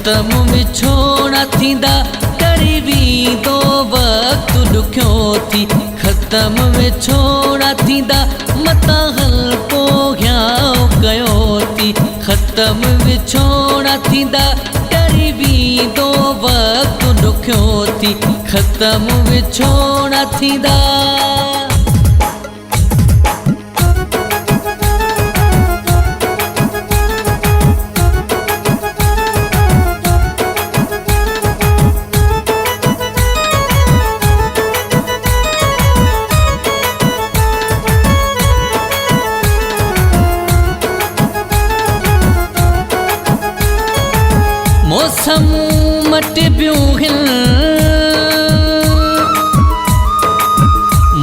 ख़त्म विछोड़ा थींदा करी वेंदो वक़्तु ॾुखियो थी ख़त्म विछोड़ा थींदा मतां हल्को घियाव कयो थी ख़त्म विछोड़ा थींदा करी वेंदो वक़्तु ॾुखियो थी ख़त्म विछोड़ा थींदा मौसम मट पियो हिल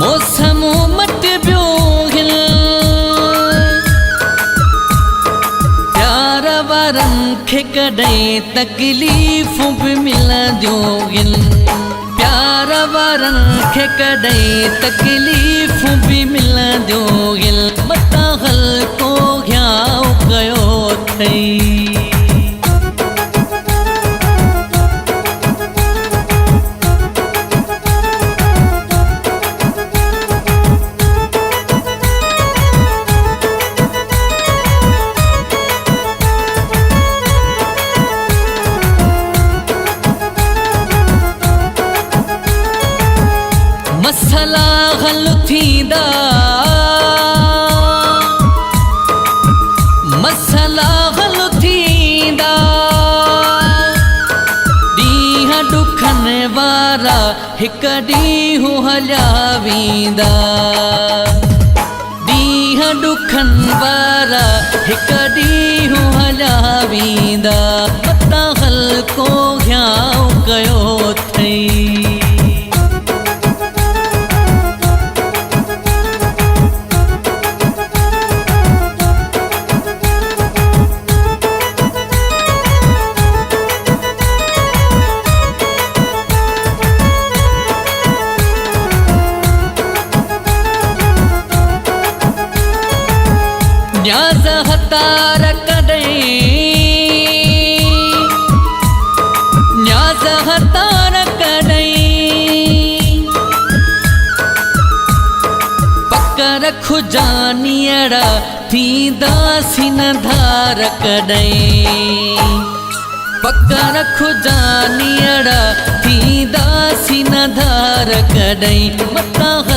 मौसम मट पियो हिल प्यार वारनि खे कॾहिं तकलीफ़ूं बि मिलंदियूं आहिनि प्यार वारनि खे कॾहिं तकलीफ़ूं बि मिलंदियूं आहिनि मतां हल्को घियाव कयो अथई मसला हल थींदा मसला हल थींदा ॾींहं ॾुखनि वारा हिकु ॾींहुं हलिया वेंदा ॾींहं ॾुखनि वारा हिकु ॾींहुं हलिया वेंदा मतां हल्को घियाव कयो अथई न्याज़ हतार कॾहिं न्याज़ हतार कॾहिं पक रखुजानीअड़ थींदासीं न धार कॾहिं पक रखुजानीअड़ थींदासीं न धार कॾहिं मतां